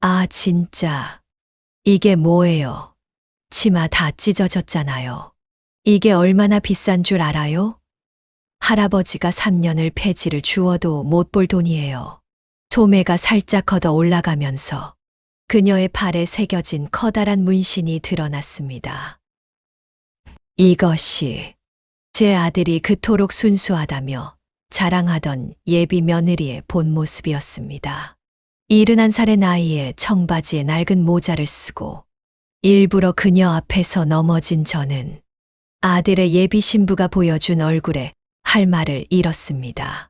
아, 진짜. 이게 뭐예요? 치마 다 찢어졌잖아요. 이게 얼마나 비싼 줄 알아요? 할아버지가 3년을 폐지를 주어도 못 볼 돈이에요. 소매가 살짝 걷어 올라가면서 그녀의 팔에 새겨진 커다란 문신이 드러났습니다. 이것이 제 아들이 그토록 순수하다며 자랑하던 예비 며느리의 본 모습이었습니다. 71살의 나이에 청바지에 낡은 모자를 쓰고 일부러 그녀 앞에서 넘어진 저는 아들의 예비 신부가 보여준 얼굴에 할 말을 잃었습니다.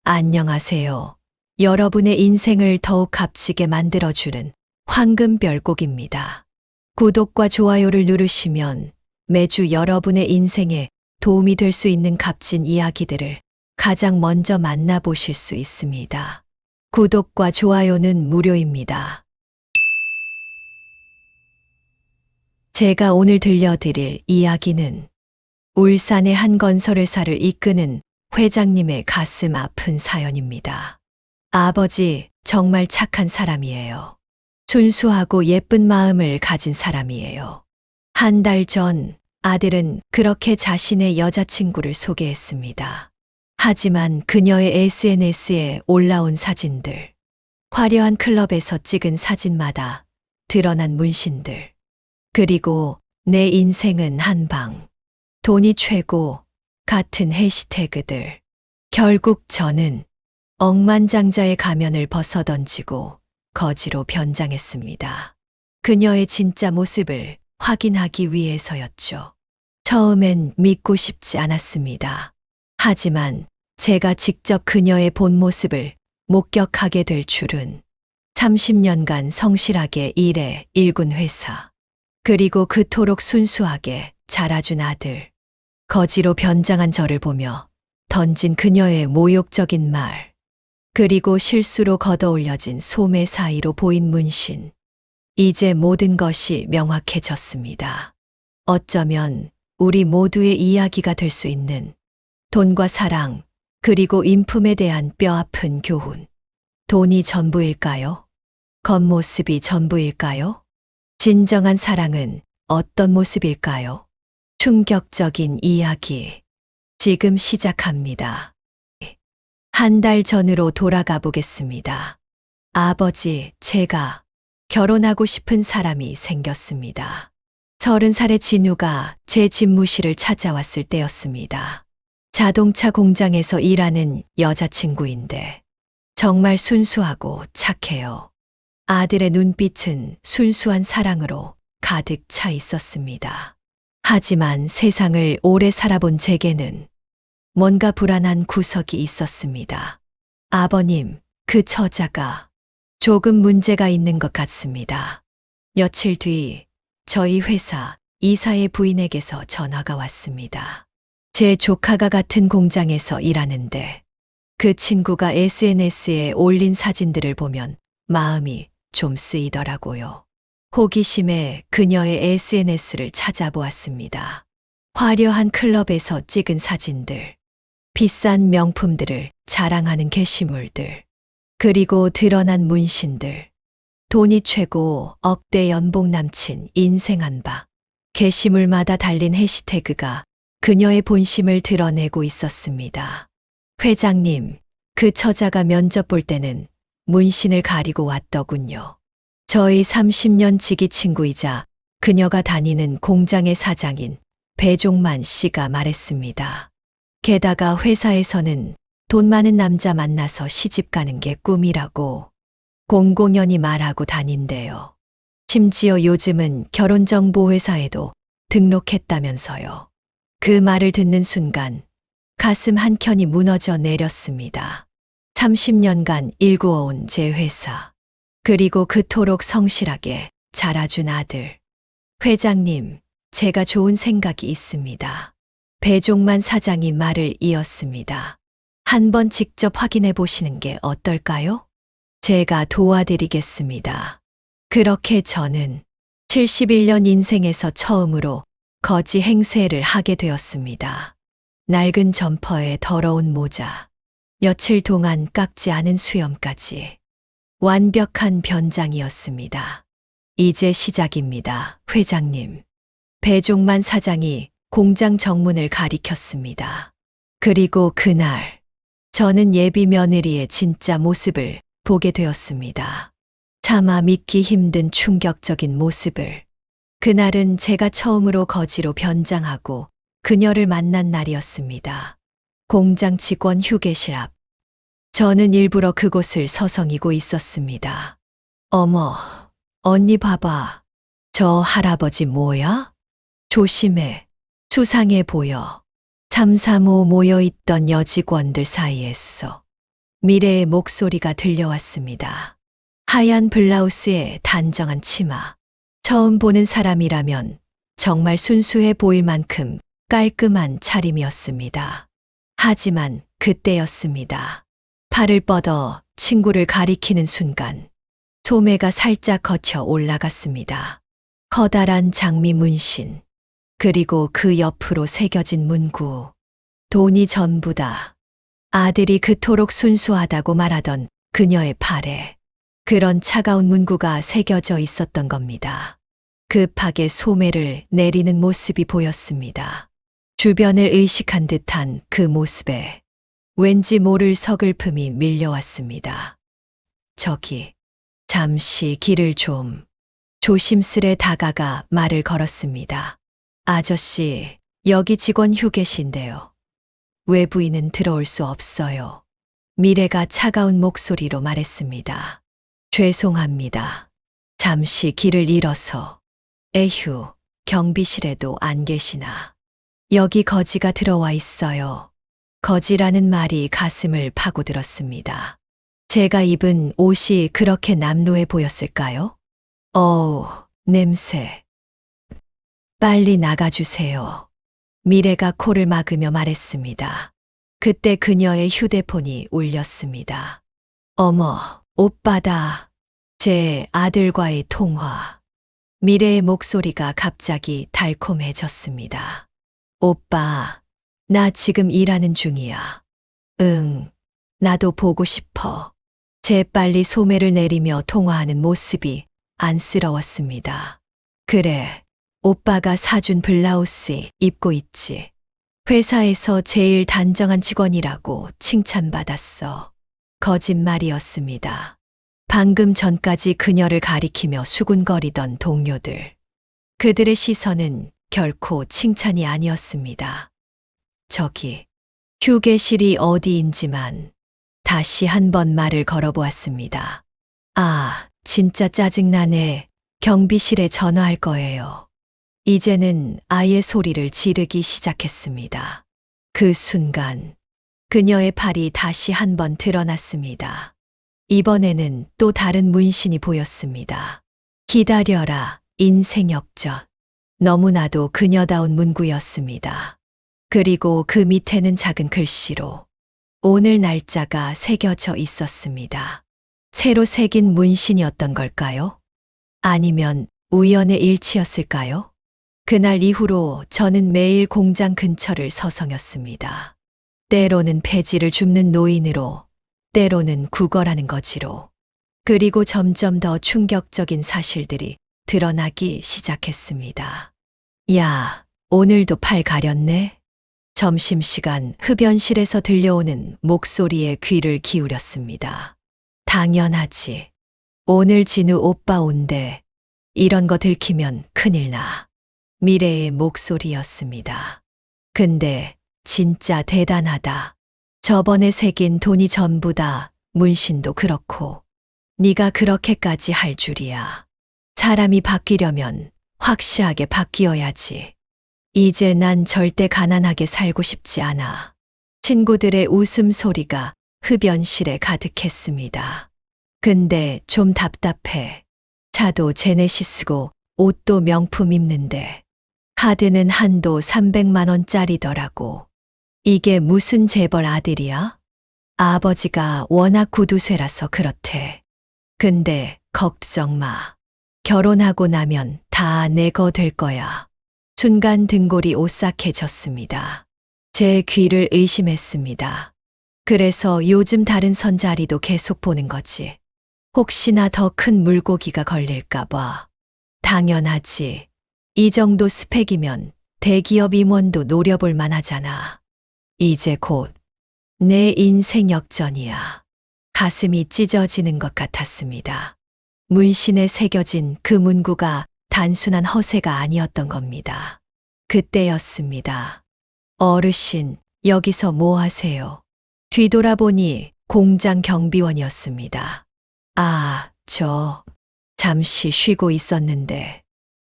안녕하세요. 여러분의 인생을 더욱 값지게 만들어주는 황금별곡입니다. 구독과 좋아요를 누르시면 매주 여러분의 인생에 도움이 될 수 있는 값진 이야기들을 가장 먼저 만나보실 수 있습니다. 구독과 좋아요는 무료입니다. 제가 오늘 들려드릴 이야기는 울산의 한 건설회사를 이끄는 회장님의 가슴 아픈 사연입니다. 아버지, 정말 착한 사람이에요. 순수하고 예쁜 마음을 가진 사람이에요. 한 달 전 아들은 그렇게 자신의 여자친구를 소개했습니다. 하지만 그녀의 SNS에 올라온 사진들, 화려한 클럽에서 찍은 사진마다 드러난 문신들, 그리고 내 인생은 한방, 돈이 최고 같은 해시태그들. 결국 저는 억만장자의 가면을 벗어던지고 거지로 변장했습니다. 그녀의 진짜 모습을 확인하기 위해서였죠. 처음엔 믿고 싶지 않았습니다. 하지만 제가 직접 그녀의 본 모습을 목격하게 될 줄은 30년간 성실하게 일해 일군 회사, 그리고 그토록 순수하게 자라준 아들, 거지로 변장한 저를 보며 던진 그녀의 모욕적인 말, 그리고 실수로 걷어올려진 소매 사이로 보인 문신. 이제 모든 것이 명확해졌습니다. 어쩌면 우리 모두의 이야기가 될 수 있는 돈과 사랑, 그리고 인품에 대한 뼈아픈 교훈. 돈이 전부일까요? 겉모습이 전부일까요? 진정한 사랑은 어떤 모습일까요? 충격적인 이야기. 지금 시작합니다. 한 달 전으로 돌아가 보겠습니다. 아버지, 제가 결혼하고 싶은 사람이 생겼습니다. 30살의 진우가 제 집무실을 찾아왔을 때였습니다. 자동차 공장에서 일하는 여자친구인데 정말 순수하고 착해요. 아들의 눈빛은 순수한 사랑으로 가득 차 있었습니다. 하지만 세상을 오래 살아본 제게는 뭔가 불안한 구석이 있었습니다. 아버님, 그 처자가 조금 문제가 있는 것 같습니다. 며칠 뒤 저희 회사 이사의 부인에게서 전화가 왔습니다. 제 조카가 같은 공장에서 일하는데 그 친구가 SNS에 올린 사진들을 보면 마음이 좀 쓰이더라고요. 호기심에 그녀의 SNS를 찾아보았습니다. 화려한 클럽에서 찍은 사진들, 비싼 명품들을 자랑하는 게시물들, 그리고 드러난 문신들, 돈이 최고, 억대 연봉 남친, 인생 한바. 게시물마다 달린 해시태그가 그녀의 본심을 드러내고 있었습니다. 회장님, 그 처자가 면접 볼 때는 문신을 가리고 왔더군요. 저희 30년 지기 친구이자 그녀가 다니는 공장의 사장인 배종만 씨가 말했습니다. 게다가 회사에서는 돈 많은 남자 만나서 시집 가는 게 꿈이라고 공공연히 말하고 다닌대요. 심지어 요즘은 결혼정보회사에도 등록했다면서요. 그 말을 듣는 순간 가슴 한켠이 무너져 내렸습니다. 30년간 일구어온 제 회사, 그리고 그토록 성실하게 자라준 아들. 회장님, 제가 좋은 생각이 있습니다. 배종만 사장이 말을 이었습니다. 한번 직접 확인해 보시는 게 어떨까요? 제가 도와드리겠습니다. 그렇게 저는 71년 인생에서 처음으로 거지 행세를 하게 되었습니다. 낡은 점퍼에 더러운 모자, 며칠 동안 깎지 않은 수염까지. 완벽한 변장이었습니다. 이제 시작입니다, 회장님. 배종만 사장이 공장 정문을 가리켰습니다. 그리고 그날, 저는 예비 며느리의 진짜 모습을 보게 되었습니다. 차마 믿기 힘든 충격적인 모습을. 그날은 제가 처음으로 거지로 변장하고 그녀를 만난 날이었습니다. 공장 직원 휴게실 앞. 저는 일부러 그곳을 서성이고 있었습니다. 어머, 언니 봐봐. 저 할아버지 뭐야? 조심해. 수상해 보여. 335 모여있던 여직원들 사이에서 미래의 목소리가 들려왔습니다. 하얀 블라우스에 단정한 치마. 처음 보는 사람이라면 정말 순수해 보일 만큼 깔끔한 차림이었습니다. 하지만 그때였습니다. 팔을 뻗어 친구를 가리키는 순간 소매가 살짝 거쳐 올라갔습니다. 커다란 장미 문신, 그리고 그 옆으로 새겨진 문구. 돈이 전부다. 아들이 그토록 순수하다고 말하던 그녀의 팔에 그런 차가운 문구가 새겨져 있었던 겁니다. 급하게 소매를 내리는 모습이 보였습니다. 주변을 의식한 듯한 그 모습에 왠지 모를 서글픔이 밀려왔습니다. 저기, 잠시 길을 좀. 조심스레 다가가 말을 걸었습니다. 아저씨, 여기 직원 휴게실인데요. 외부인은 들어올 수 없어요. 미래가 차가운 목소리로 말했습니다. 죄송합니다. 잠시 길을 잃어서. 에휴, 경비실에도 안 계시나. 여기 거지가 들어와 있어요. 거지라는 말이 가슴을 파고들었습니다. 제가 입은 옷이 그렇게 남루해 보였을까요? 어우, 냄새. 빨리 나가주세요. 미래가 코를 막으며 말했습니다. 그때 그녀의 휴대폰이 울렸습니다. 어머, 오빠다. 제 아들과의 통화. 미래의 목소리가 갑자기 달콤해졌습니다. 오빠, 나 지금 일하는 중이야. 응, 나도 보고 싶어. 재빨리 소매를 내리며 통화하는 모습이 안쓰러웠습니다. 그래, 오빠가 사준 블라우스 입고 있지. 회사에서 제일 단정한 직원이라고 칭찬받았어. 거짓말이었습니다. 방금 전까지 그녀를 가리키며 수군거리던 동료들. 그들의 시선은 결코 칭찬이 아니었습니다. 저기, 휴게실이 어디인지만 다시 한번 말을 걸어보았습니다. 아, 진짜 짜증나네. 경비실에 전화할 거예요. 이제는 아예 소리를 지르기 시작했습니다. 그 순간 그녀의 팔이 다시 한번 드러났습니다. 이번에는 또 다른 문신이 보였습니다. 기다려라, 인생 역전. 너무나도 그녀다운 문구였습니다. 그리고 그 밑에는 작은 글씨로 오늘 날짜가 새겨져 있었습니다. 새로 새긴 문신이었던 걸까요? 아니면 우연의 일치였을까요? 그날 이후로 저는 매일 공장 근처를 서성였습니다. 때로는 폐지를 줍는 노인으로, 때로는 구걸하는 거지로. 그리고 점점 더 충격적인 사실들이 드러나기 시작했습니다. 야, 오늘도 팔 가렸네? 점심시간 흡연실에서 들려오는 목소리에 귀를 기울였습니다. 당연하지. 오늘 진우 오빠 온대. 이런 거 들키면 큰일 나. 미래의 목소리였습니다. 근데 진짜 대단하다. 저번에 새긴 돈이 전부다. 문신도 그렇고. 네가 그렇게까지 할 줄이야. 사람이 바뀌려면 확실하게 바뀌어야지. 이제 난 절대 가난하게 살고 싶지 않아. 친구들의 웃음소리가 흡연실에 가득했습니다. 근데 좀 답답해. 차도 제네시스고 옷도 명품 입는데 카드는 한도 300만 원짜리더라고. 이게 무슨 재벌 아들이야? 아버지가 워낙 구두쇠라서 그렇대. 근데 걱정 마. 결혼하고 나면 다 내 거 될 거야. 순간 등골이 오싹해졌습니다. 제 귀를 의심했습니다. 그래서 요즘 다른 선자리도 계속 보는 거지. 혹시나 더 큰 물고기가 걸릴까봐. 당연하지. 이 정도 스펙이면 대기업 임원도 노려볼 만하잖아. 이제 곧 내 인생 역전이야. 가슴이 찢어지는 것 같았습니다. 문신에 새겨진 그 문구가 단순한 허세가 아니었던 겁니다. 그때였습니다. 어르신, 여기서 뭐 하세요? 뒤돌아보니 공장 경비원이었습니다. 아, 잠시 쉬고 있었는데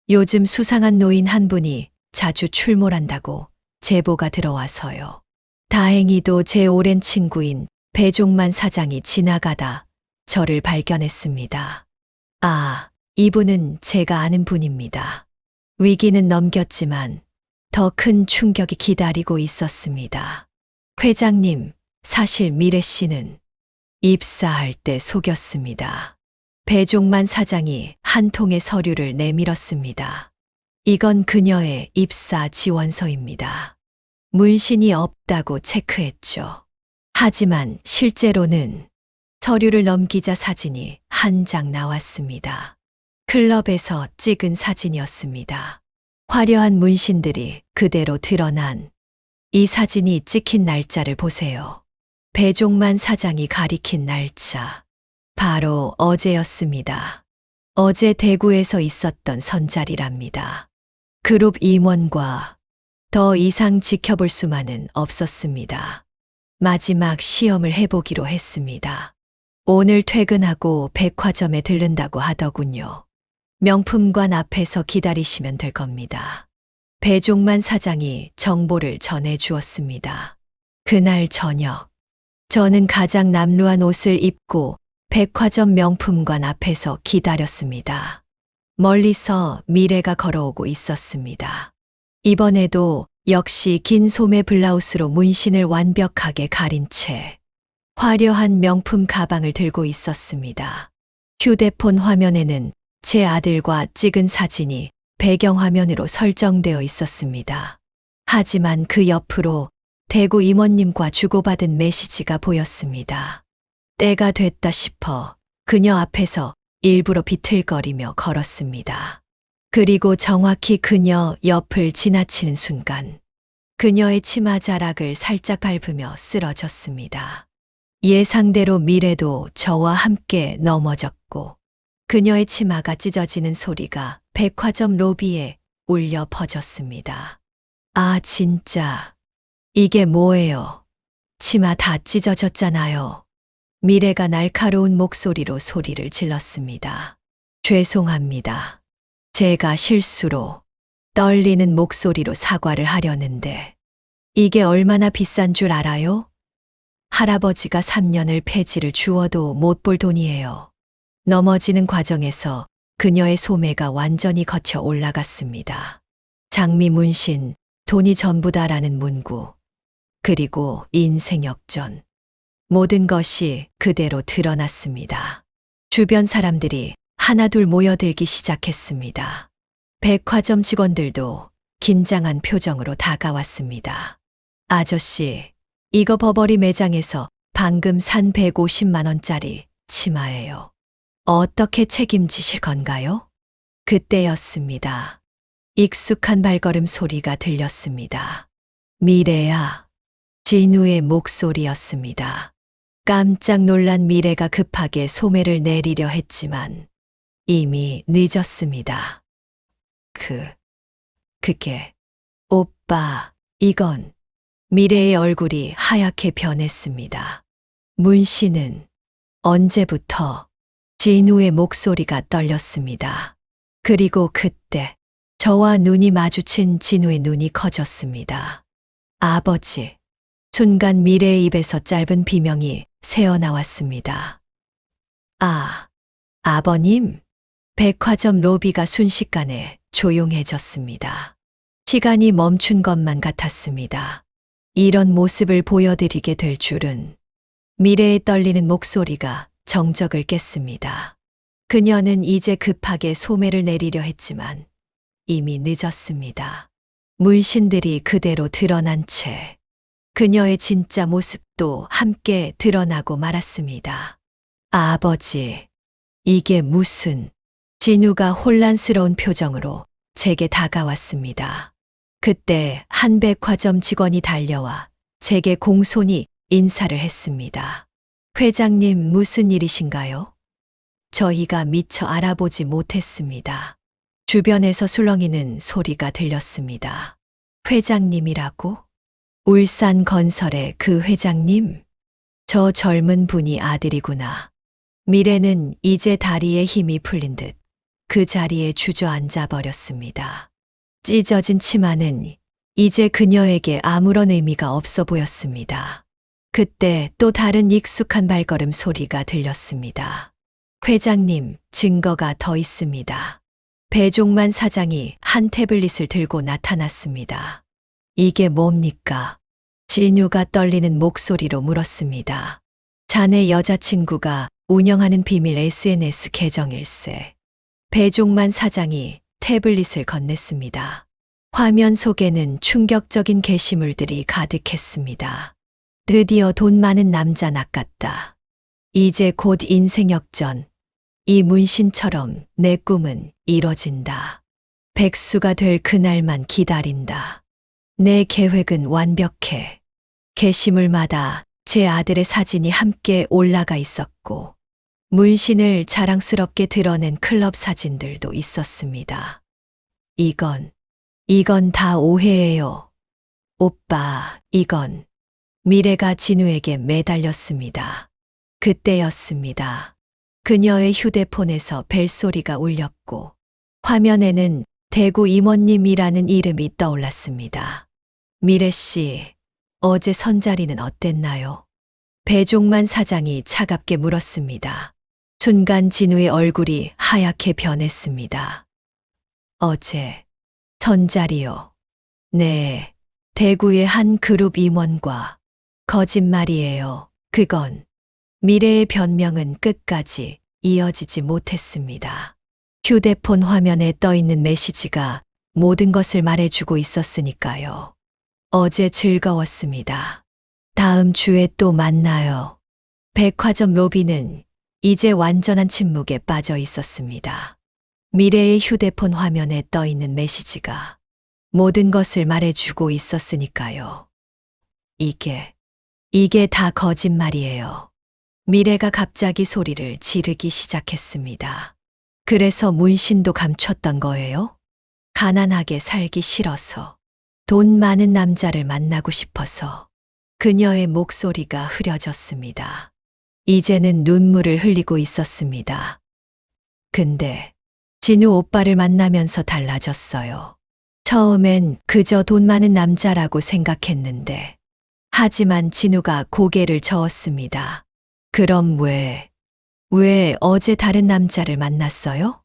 요즘 수상한 노인 한 분이 자주 출몰한다고 제보가 들어와서요. 다행히도 제 오랜 친구인 배종만 사장이 지나가다 저를 발견했습니다. 아, 이분은 제가 아는 분입니다. 위기는 넘겼지만 더 큰 충격이 기다리고 있었습니다. 회장님, 사실 미래 씨는 입사할 때 속였습니다. 배종만 사장이 한 통의 서류를 내밀었습니다. 이건 그녀의 입사 지원서입니다. 문신이 없다고 체크했죠. 하지만 실제로는 서류를 넘기자 사진이 한 장 나왔습니다. 클럽에서 찍은 사진이었습니다. 화려한 문신들이 그대로 드러난 이 사진이 찍힌 날짜를 보세요. 배종만 사장이 가리킨 날짜. 바로 어제였습니다. 어제 대구에서 있었던 선자리랍니다. 그룹 임원과 더 이상 지켜볼 수만은 없었습니다. 마지막 시험을 해보기로 했습니다. 오늘 퇴근하고 백화점에 들른다고 하더군요. 명품관 앞에서 기다리시면 될 겁니다. 배종만 사장이 정보를 전해 주었습니다. 그날 저녁, 저는 가장 남루한 옷을 입고 백화점 명품관 앞에서 기다렸습니다. 멀리서 미래가 걸어오고 있었습니다. 이번에도 역시 긴 소매 블라우스로 문신을 완벽하게 가린 채 화려한 명품 가방을 들고 있었습니다. 휴대폰 화면에는 제 아들과 찍은 사진이 배경화면으로 설정되어 있었습니다. 하지만 그 옆으로 대구 임원님과 주고받은 메시지가 보였습니다. 때가 됐다 싶어 그녀 앞에서 일부러 비틀거리며 걸었습니다. 그리고 정확히 그녀 옆을 지나치는 순간 그녀의 치마 자락을 살짝 밟으며 쓰러졌습니다. 예상대로 미래도 저와 함께 넘어졌고 그녀의 치마가 찢어지는 소리가 백화점 로비에 울려 퍼졌습니다. 아, 진짜. 이게 뭐예요? 치마 다 찢어졌잖아요. 미래가 날카로운 목소리로 소리를 질렀습니다. 죄송합니다. 제가 실수로 떨리는 목소리로 사과를 하려는데 이게 얼마나 비싼 줄 알아요? 할아버지가 3년을 폐지를 주어도 못 볼 돈이에요. 넘어지는 과정에서 그녀의 소매가 완전히 거쳐 올라갔습니다. 장미 문신, 돈이 전부다라는 문구, 그리고 인생 역전. 모든 것이 그대로 드러났습니다. 주변 사람들이 하나둘 모여들기 시작했습니다. 백화점 직원들도 긴장한 표정으로 다가왔습니다. 아저씨, 이거 버버리 매장에서 방금 산 150만 원짜리 치마예요. 어떻게 책임지실 건가요? 그때였습니다. 익숙한 발걸음 소리가 들렸습니다. 미래야. 진우의 목소리였습니다. 깜짝 놀란 미래가 급하게 소매를 내리려 했지만 이미 늦었습니다. 그게, 오빠, 이건 미래의 얼굴이 하얗게 변했습니다. 문씨는 언제부터? 진우의 목소리가 떨렸습니다. 그리고 그때 저와 눈이 마주친 진우의 눈이 커졌습니다. 아버지. 순간 미래의 입에서 짧은 비명이 새어나왔습니다. 아, 아버님. 백화점 로비가 순식간에 조용해졌습니다. 시간이 멈춘 것만 같았습니다. 이런 모습을 보여드리게 될 줄은. 미래의 떨리는 목소리가 정적을 깼습니다. 그녀는 이제 급하게 소매를 내리려 했지만 이미 늦었습니다. 문신들이 그대로 드러난 채 그녀의 진짜 모습도 함께 드러나고 말았습니다. 아버지, 이게 무슨? 진우가 혼란스러운 표정으로 제게 다가왔습니다. 그때 한 백화점 직원이 달려와 제게 공손히 인사를 했습니다. 회장님, 무슨 일이신가요? 저희가 미처 알아보지 못했습니다. 주변에서 술렁이는 소리가 들렸습니다. 회장님이라고? 울산건설의 그 회장님? 저 젊은 분이 아들이구나. 미래는 이제 다리에 힘이 풀린 듯 그 자리에 주저앉아 버렸습니다. 찢어진 치마는 이제 그녀에게 아무런 의미가 없어 보였습니다. 그때 또 다른 익숙한 발걸음 소리가 들렸습니다. 회장님, 증거가 더 있습니다. 배종만 사장이 한 태블릿을 들고 나타났습니다. 이게 뭡니까? 진유가 떨리는 목소리로 물었습니다. 자네 여자친구가 운영하는 비밀 SNS 계정일세. 배종만 사장이 태블릿을 건넸습니다. 화면 속에는 충격적인 게시물들이 가득했습니다. 드디어 돈 많은 남자 낚았다. 이제 곧 인생 역전. 이 문신처럼 내 꿈은 이뤄진다. 백수가 될 그날만 기다린다. 내 계획은 완벽해. 게시물마다 제 아들의 사진이 함께 올라가 있었고, 문신을 자랑스럽게 드러낸 클럽 사진들도 있었습니다. 이건 다 오해예요. 오빠, 이건 미래가 진우에게 매달렸습니다. 그때였습니다. 그녀의 휴대폰에서 벨소리가 울렸고 화면에는 대구 이모님이라는 이름이 떠올랐습니다. 미래 씨, 어제 선자리는 어땠나요? 배종만 사장이 차갑게 물었습니다. 순간 진우의 얼굴이 하얗게 변했습니다. 어제 선자리요. 네, 대구의 한 그룹 임원과. 거짓말이에요. 그건. 미래의 변명은 끝까지 이어지지 못했습니다. 휴대폰 화면에 떠 있는 메시지가 모든 것을 말해주고 있었으니까요. 어제 즐거웠습니다. 다음 주에 또 만나요. 백화점 로비는 이제 완전한 침묵에 빠져 있었습니다. 미래의 휴대폰 화면에 떠 있는 메시지가 모든 것을 말해주고 있었으니까요. 이게 다 거짓말이에요. 미래가 갑자기 소리를 지르기 시작했습니다. 그래서 문신도 감췄던 거예요? 가난하게 살기 싫어서, 돈 많은 남자를 만나고 싶어서. 그녀의 목소리가 흐려졌습니다. 이제는 눈물을 흘리고 있었습니다. 근데 진우 오빠를 만나면서 달라졌어요. 처음엔 그저 돈 많은 남자라고 생각했는데, 하지만 진우가 고개를 저었습니다. 그럼 왜 어제 다른 남자를 만났어요?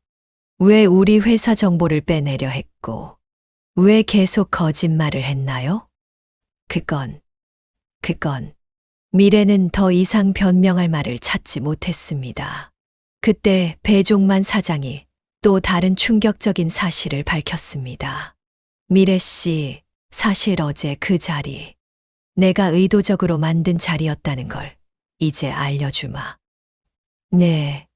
왜 우리 회사 정보를 빼내려 했고, 왜 계속 거짓말을 했나요? 그건 미래는 더 이상 변명할 말을 찾지 못했습니다. 그때 배종만 사장이 또 다른 충격적인 사실을 밝혔습니다. 미래 씨, 사실 어제 그 자리, 내가 의도적으로 만든 자리였다는 걸 이제 알려주마. 네,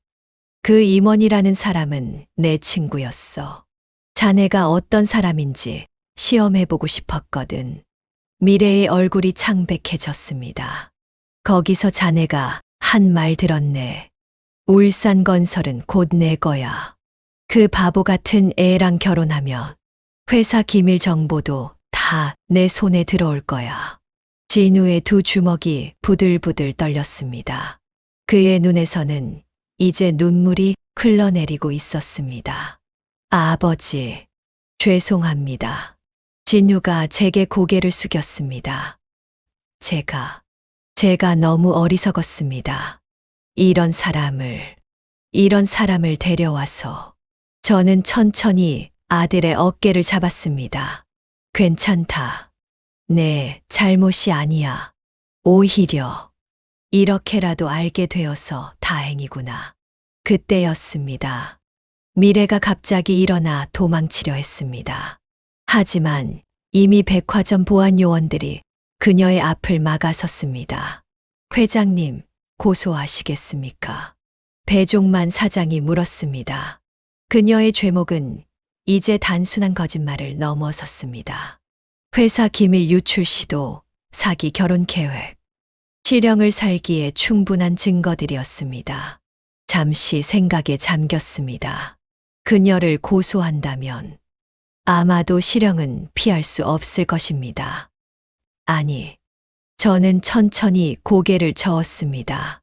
그 임원이라는 사람은 내 친구였어. 자네가 어떤 사람인지 시험해보고 싶었거든. 미래의 얼굴이 창백해졌습니다. 거기서 자네가 한 말 들었네. 울산건설은 곧 내 거야. 그 바보 같은 애랑 결혼하면 회사 기밀 정보도 다 내 손에 들어올 거야. 진우의 두 주먹이 부들부들 떨렸습니다. 그의 눈에서는 이제 눈물이 흘러내리고 있었습니다. 아버지, 죄송합니다. 진우가 제게 고개를 숙였습니다. 제가 너무 어리석었습니다. 이런 사람을 데려와서. 저는 천천히 아들의 어깨를 잡았습니다. 괜찮다. 내 잘못이 아니야. 오히려 이렇게라도 알게 되어서 다행이구나. 그때였습니다. 미래가 갑자기 일어나 도망치려 했습니다. 하지만 이미 백화점 보안 요원들이 그녀의 앞을 막아섰습니다. 회장님, 고소하시겠습니까? 배종만 사장이 물었습니다. 그녀의 죄목은 이제 단순한 거짓말을 넘어섰습니다. 회사 기밀 유출 시도, 사기 결혼 계획, 실형을 살기에 충분한 증거들이었습니다. 잠시 생각에 잠겼습니다. 그녀를 고소한다면 아마도 실형은 피할 수 없을 것입니다. 아니, 저는 천천히 고개를 저었습니다.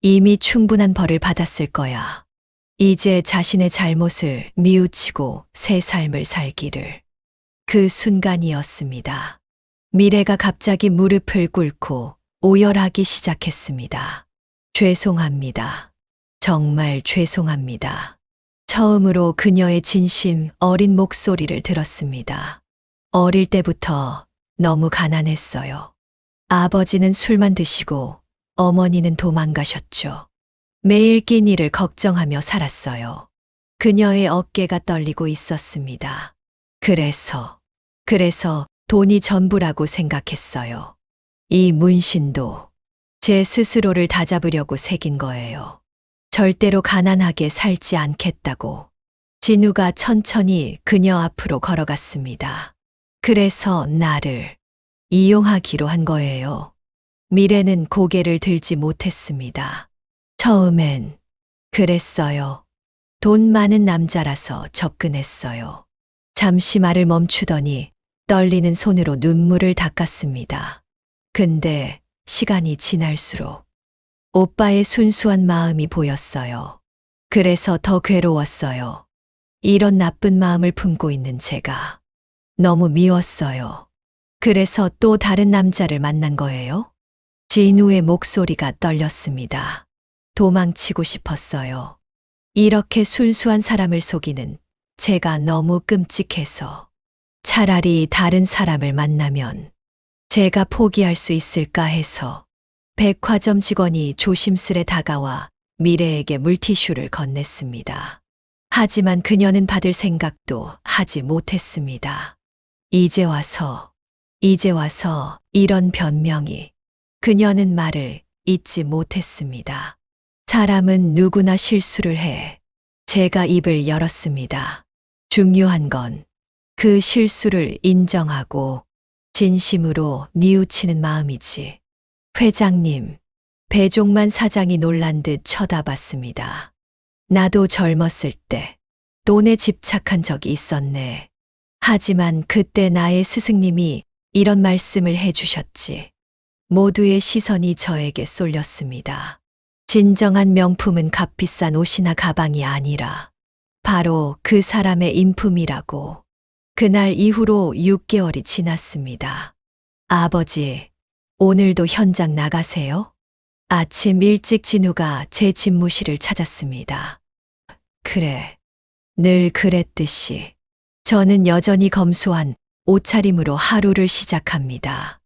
이미 충분한 벌을 받았을 거야. 이제 자신의 잘못을 뉘우치고 새 삶을 살기를. 그 순간이었습니다. 미래가 갑자기 무릎을 꿇고 오열하기 시작했습니다. 죄송합니다. 정말 죄송합니다. 처음으로 그녀의 진심 어린 목소리를 들었습니다. 어릴 때부터 너무 가난했어요. 아버지는 술만 드시고 어머니는 도망가셨죠. 매일 끼니를 걱정하며 살았어요. 그녀의 어깨가 떨리고 있었습니다. 그래서 돈이 전부라고 생각했어요. 이 문신도 제 스스로를 다잡으려고 새긴 거예요. 절대로 가난하게 살지 않겠다고. 진우가 천천히 그녀 앞으로 걸어갔습니다. 그래서 나를 이용하기로 한 거예요. 미래는 고개를 들지 못했습니다. 처음엔 그랬어요. 돈 많은 남자라서 접근했어요. 잠시 말을 멈추더니 떨리는 손으로 눈물을 닦았습니다. 근데 시간이 지날수록 오빠의 순수한 마음이 보였어요. 그래서 더 괴로웠어요. 이런 나쁜 마음을 품고 있는 제가 너무 미웠어요. 그래서 또 다른 남자를 만난 거예요? 진우의 목소리가 떨렸습니다. 도망치고 싶었어요. 이렇게 순수한 사람을 속이는 제가 너무 끔찍해서. 차라리 다른 사람을 만나면 제가 포기할 수 있을까 해서. 백화점 직원이 조심스레 다가와 미래에게 물티슈를 건넸습니다. 하지만 그녀는 받을 생각도 하지 못했습니다. 이제 와서 이런 변명이. 그녀는 말을 잇지 못했습니다. 사람은 누구나 실수를 해. 제가 입을 열었습니다. 중요한 건 그 실수를 인정하고 진심으로 뉘우치는 마음이지. 회장님, 배종만 사장이 놀란 듯 쳐다봤습니다. 나도 젊었을 때 돈에 집착한 적이 있었네. 하지만 그때 나의 스승님이 이런 말씀을 해주셨지. 모두의 시선이 저에게 쏠렸습니다. 진정한 명품은 값비싼 옷이나 가방이 아니라 바로 그 사람의 인품이라고. 그날 이후로 6개월이 지났습니다. 아버지, 오늘도 현장 나가세요? 아침 일찍 진우가 제 집무실을 찾았습니다. 그래, 늘 그랬듯이. 저는 여전히 검소한 옷차림으로 하루를 시작합니다.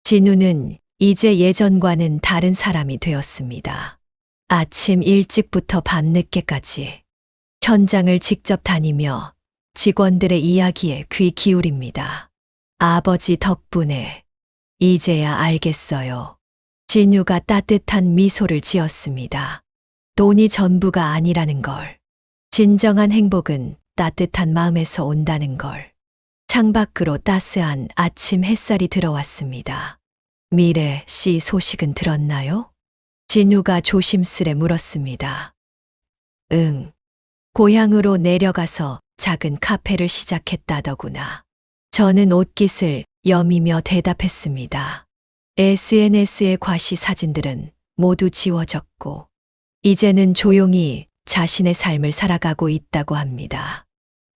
진우는 이제 예전과는 다른 사람이 되었습니다. 아침 일찍부터 밤늦게까지 현장을 직접 다니며 직원들의 이야기에 귀 기울입니다. 아버지 덕분에 이제야 알겠어요. 진우가 따뜻한 미소를 지었습니다. 돈이 전부가 아니라는 걸. 진정한 행복은 따뜻한 마음에서 온다는 걸. 창밖으로 따스한 아침 햇살이 들어왔습니다. 미래 씨 소식은 들었나요? 진우가 조심스레 물었습니다. 응. 고향으로 내려가서 작은 카페를 시작했다더구나. 저는 옷깃을 여미며 대답했습니다. SNS의 과시 사진들은 모두 지워졌고, 이제는 조용히 자신의 삶을 살아가고 있다고 합니다.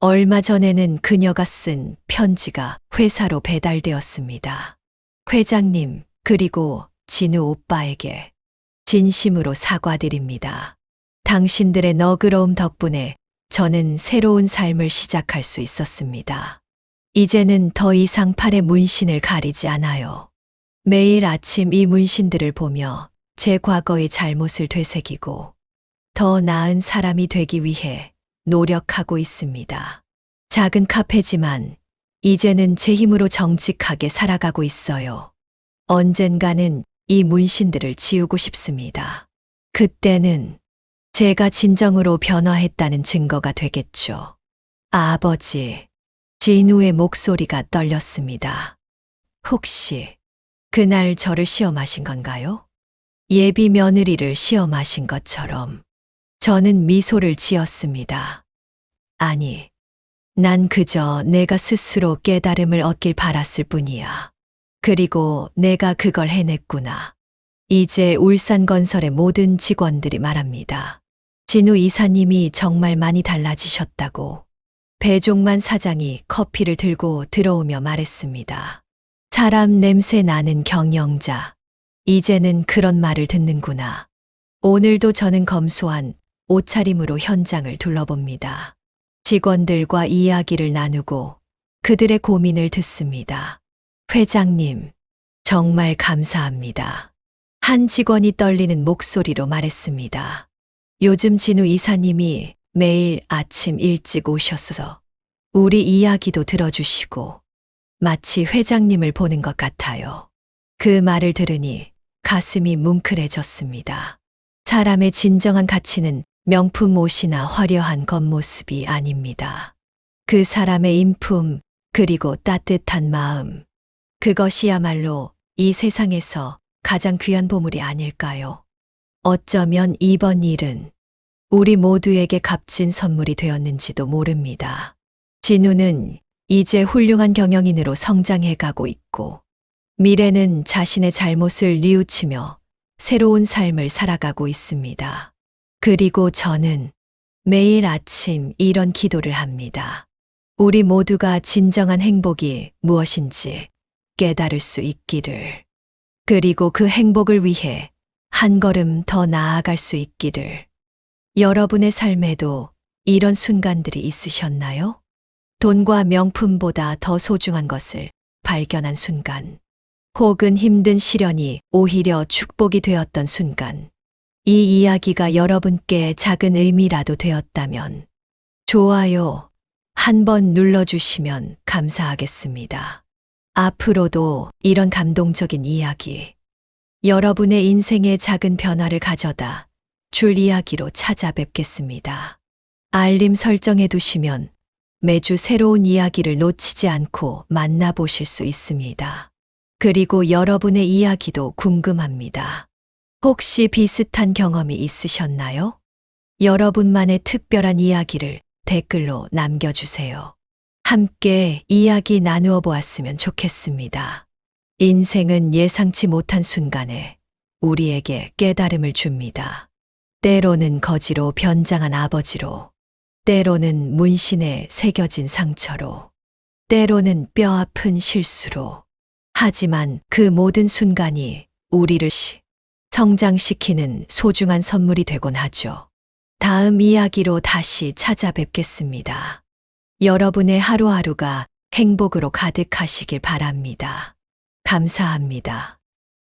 얼마 전에는 그녀가 쓴 편지가 회사로 배달되었습니다. 회장님, 그리고 진우 오빠에게 진심으로 사과드립니다. 당신들의 너그러움 덕분에 저는 새로운 삶을 시작할 수 있었습니다. 이제는 더 이상 팔에 문신을 가리지 않아요. 매일 아침 이 문신들을 보며 제 과거의 잘못을 되새기고 더 나은 사람이 되기 위해 노력하고 있습니다. 작은 카페지만 이제는 제 힘으로 정직하게 살아가고 있어요. 언젠가는 이 문신들을 지우고 싶습니다. 그때는 제가 진정으로 변화했다는 증거가 되겠죠. 아버지, 진우의 목소리가 떨렸습니다. 혹시 그날 저를 시험하신 건가요? 예비 며느리를 시험하신 것처럼. 저는 미소를 지었습니다. 아니, 난 그저 내가 스스로 깨달음을 얻길 바랐을 뿐이야. 그리고 내가 그걸 해냈구나. 이제 울산건설의 모든 직원들이 말합니다. 진우 이사님이 정말 많이 달라지셨다고. 배종만 사장이 커피를 들고 들어오며 말했습니다. 사람 냄새 나는 경영자. 이제는 그런 말을 듣는구나. 오늘도 저는 검소한 옷차림으로 현장을 둘러봅니다. 직원들과 이야기를 나누고 그들의 고민을 듣습니다. 회장님, 정말 감사합니다. 한 직원이 떨리는 목소리로 말했습니다. 요즘 진우 이사님이 매일 아침 일찍 오셔서 우리 이야기도 들어주시고 마치 회장님을 보는 것 같아요. 그 말을 들으니 가슴이 뭉클해졌습니다. 사람의 진정한 가치는 명품 옷이나 화려한 겉모습이 아닙니다. 그 사람의 인품, 그리고 따뜻한 마음. 그것이야말로 이 세상에서 가장 귀한 보물이 아닐까요? 어쩌면 이번 일은 우리 모두에게 값진 선물이 되었는지도 모릅니다. 진우는 이제 훌륭한 경영인으로 성장해 가고 있고, 미래는 자신의 잘못을 뉘우치며 새로운 삶을 살아가고 있습니다. 그리고 저는 매일 아침 이런 기도를 합니다. 우리 모두가 진정한 행복이 무엇인지 깨달을 수 있기를. 그리고 그 행복을 위해 한 걸음 더 나아갈 수 있기를. 여러분의 삶에도 이런 순간들이 있으셨나요? 돈과 명품보다 더 소중한 것을 발견한 순간. 혹은 힘든 시련이 오히려 축복이 되었던 순간. 이 이야기가 여러분께 작은 의미라도 되었다면 좋아요 한번 눌러주시면 감사하겠습니다. 앞으로도 이런 감동적인 이야기, 여러분의 인생에 작은 변화를 가져다 줄 이야기로 찾아뵙겠습니다. 알림 설정해 두시면 매주 새로운 이야기를 놓치지 않고 만나보실 수 있습니다. 그리고 여러분의 이야기도 궁금합니다. 혹시 비슷한 경험이 있으셨나요? 여러분만의 특별한 이야기를 댓글로 남겨주세요. 함께 이야기 나누어 보았으면 좋겠습니다. 인생은 예상치 못한 순간에 우리에게 깨달음을 줍니다. 때로는 거지로 변장한 아버지로, 때로는 문신에 새겨진 상처로, 때로는 뼈아픈 실수로. 하지만 그 모든 순간이 우리를 성장시키는 소중한 선물이 되곤 하죠. 다음 이야기로 다시 찾아뵙겠습니다. 여러분의 하루하루가 행복으로 가득하시길 바랍니다. 감사합니다.